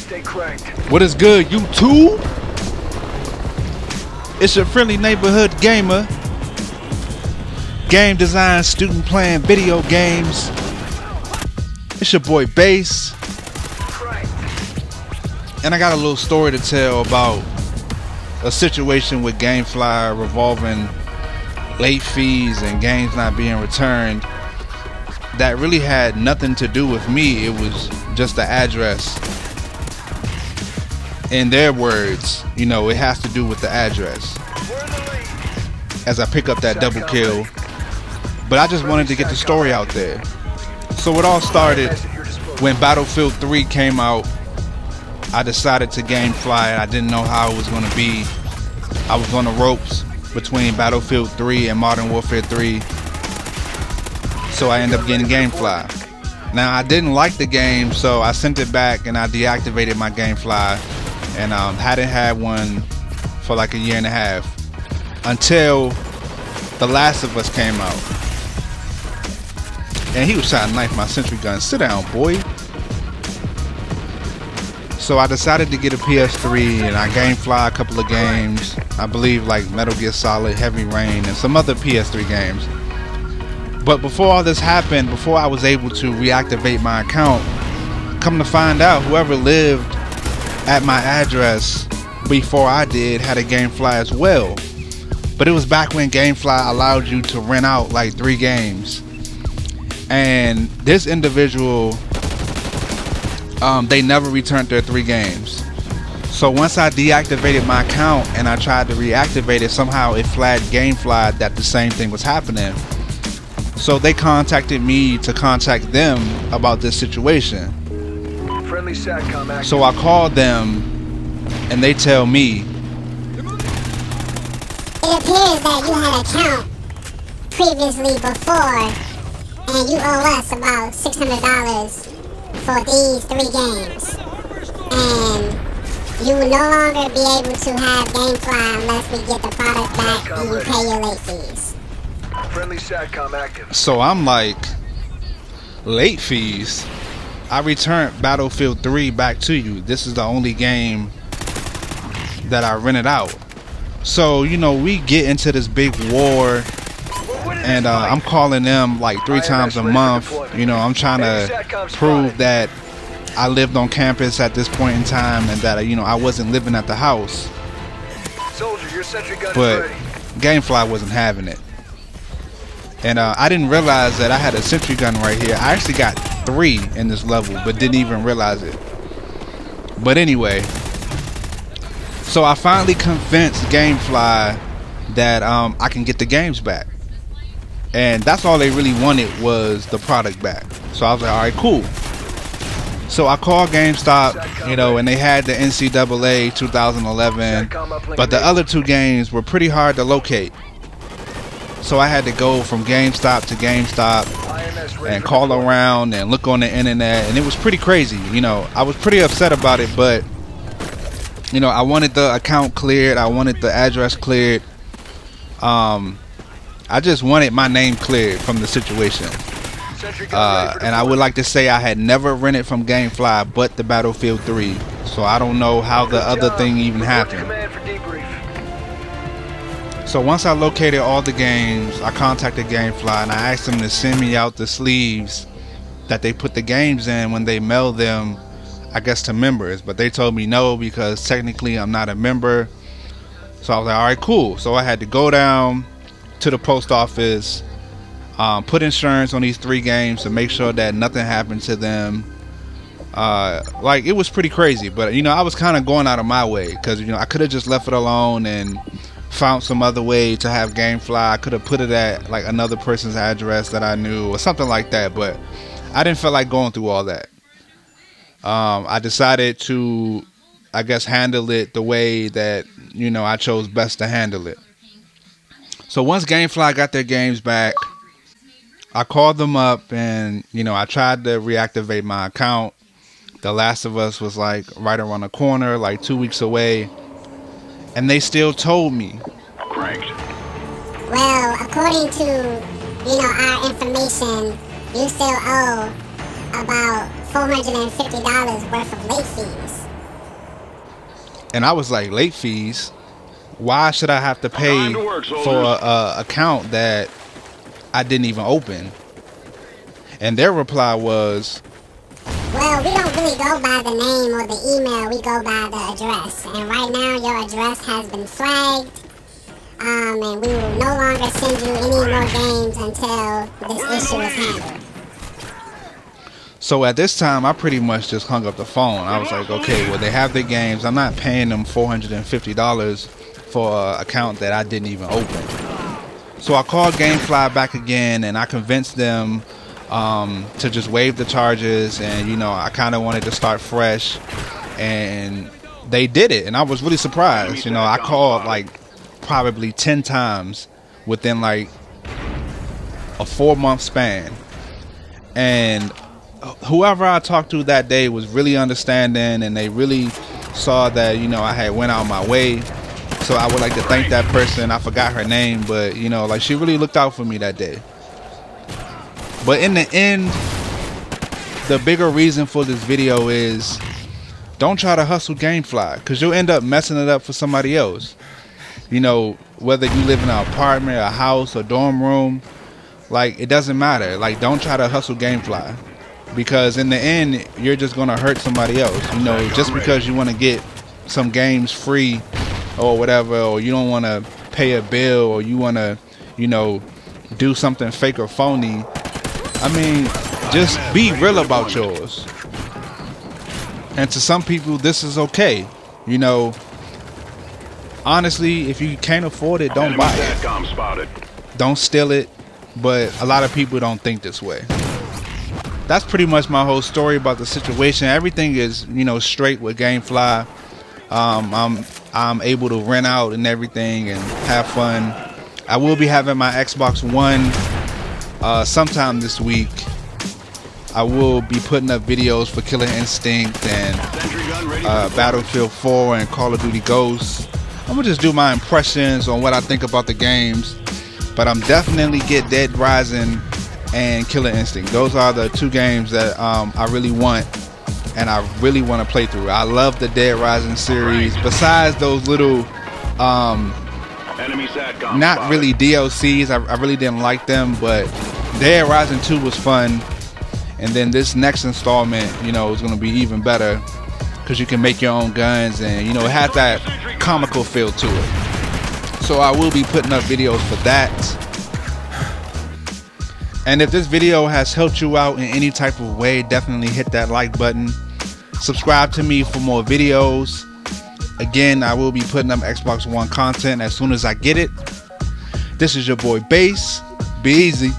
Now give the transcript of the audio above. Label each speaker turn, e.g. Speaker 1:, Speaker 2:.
Speaker 1: What is good, YouTube? It's your friendly neighborhood gamer, game design student playing video games. It's your boy Bass, and I got a little story to tell about a situation with GameFly revolving late fees and games not being returned that really had nothing to do with me. It was just the address. In their words, you know, it has to do with the address. As I pick up that double kill, but I just wanted to get the story out there. So it all started when Battlefield 3 came out. I decided to GameFly, and I didn't know how it was going to be. I was on the ropes between Battlefield 3 and Modern Warfare 3, so I ended up getting GameFly. Now, I didn't like the game, so I sent it back and I deactivated my GameFly, and hadn't had one for like a year and a half until The Last of Us came out. And he was trying to knife my sentry gun. Sit down, boy. So I decided to get a PS3, and I GameFly a couple of games. I believe like Metal Gear Solid, Heavy Rain, and some other PS3 games. But before all this happened, before I was able to reactivate my account, come to find out, whoever lived at my address before I did had a GameFly as well. But it was back when GameFly allowed you to rent out like 3 games. And this individual, they never returned their 3 games. So once I deactivated my account and I tried to reactivate it, somehow it flagged GameFly that the same thing was happening. So they contacted me to contact them about this situation. So I called them and they tell me,
Speaker 2: it appears that you had an account previously before, and you owe us about $600 for these 3 games. And you will no longer be able to have GameFly unless we get the product back and you pay your late fees.
Speaker 3: Friendly SATCOM active.
Speaker 1: So I'm like, late fees? I returned Battlefield 3 back to you. This is the only game that I rented out. So, you know, we get into this big war, and I'm calling them like 3 times a month. You know, I'm trying to prove that I lived on campus at this point in time and that, you know, I wasn't living at the house. But GameFly wasn't having it. And I didn't realize that I had a sentry gun right here. I actually got 3 in this level, but didn't even realize it. But anyway, so I finally convinced GameFly that I can get the games back. And that's all they really wanted, was the product back. So I was like, alright, cool. So I called GameStop, you know, and they had the NCAA 2011, but the other 2 games were pretty hard to locate. So I had to go from GameStop to GameStop and call around and look on the internet, and it was pretty crazy. You know, I was pretty upset about it, but you know, I wanted the account cleared, I wanted the address cleared. I just wanted my name cleared from the situation. And I would like to say I had never rented from GameFly but the Battlefield 3. So I don't know how the other thing even happened. So once I located all the games, I contacted GameFly and I asked them to send me out the sleeves that they put the games in when they mail them, I guess, to members. But they told me no, because technically I'm not a member. So I was like, alright, cool. So I had to go down to the post office, put insurance on these 3 games to make sure that nothing happened to them. Like, it was pretty crazy, but you know, I was kind of going out of my way, because you know, I could have just left it alone and found some other way to have GameFly. I could have put it at like another person's address that I knew or something like that, but I didn't feel like going through all that. I decided to, I guess, handle it the way that, you know, I chose best to handle it. So once GameFly got their games back, I called them up and, you know, I tried to reactivate my account. The Last of Us was like right around the corner, like 2 weeks away. And they still told me.
Speaker 2: Well, according to, you know, our information, you still owe about $450 worth of late fees.
Speaker 1: And I was like, late fees? Why should I have to pay for a account that I didn't even open? And their reply was,
Speaker 2: well, we don't really go by the name or the email, we go by the address. And right now, your address has been flagged. And we will no longer send you any more games until this issue is handled.
Speaker 1: so at this time, I pretty much just hung up the phone. I was like, okay, well, they have their games. I'm not paying them $450 for an account that I didn't even open. So I called GameFly back again, and I convinced them to just waive the charges. And, you know, I kind of wanted to start fresh. And they did it. And I was really surprised. You know, I called like probably 10 times within like a 4-month span. And whoever I talked to that day was really understanding, and they really saw that, you know, I had went out my way. So I would like to thank that person. I forgot her name, but, you know, like, she really looked out for me that day. But in the end, the bigger reason for this video is, don't try to hustle GameFly, because you'll end up messing it up for somebody else. You know, whether you live in an apartment, a house, a dorm room, like, it doesn't matter. Like, don't try to hustle GameFly, because in the end, you're just going to hurt somebody else. You know, just because you want to get some games free or whatever, or you don't want to pay a bill, or you want to, you know, do something fake or phony. I mean, just be real about yours. And to some people, this is okay. You know, honestly, if you can't afford it, don't buy it. Don't steal it. But a lot of people don't think this way. That's pretty much my whole story about the situation. Everything is, you know, straight with GameFly. I'm able to rent out and everything and have fun. I will be having my Xbox One sometime this week. I will be putting up videos for Killer Instinct and Battlefield 4 and Call of Duty Ghosts. I'm gonna just do my impressions on what I think about the games. But I'm definitely get Dead Rising and Killer Instinct. Those are the two games that I really want, and I really want to play through. I love the Dead Rising series. Besides those little, not really DLCs, I really didn't like them, but Dead Rising 2 was fun. And then this next installment, you know, is going to be even better, because you can make your own guns, and, you know, it has that comical feel to it. So I will be putting up videos for that. And if this video has helped you out in any type of way, definitely hit that like button. Subscribe to me for more videos. Again, I will be putting up Xbox One content as soon as I get it. This is your boy Bass. Be easy.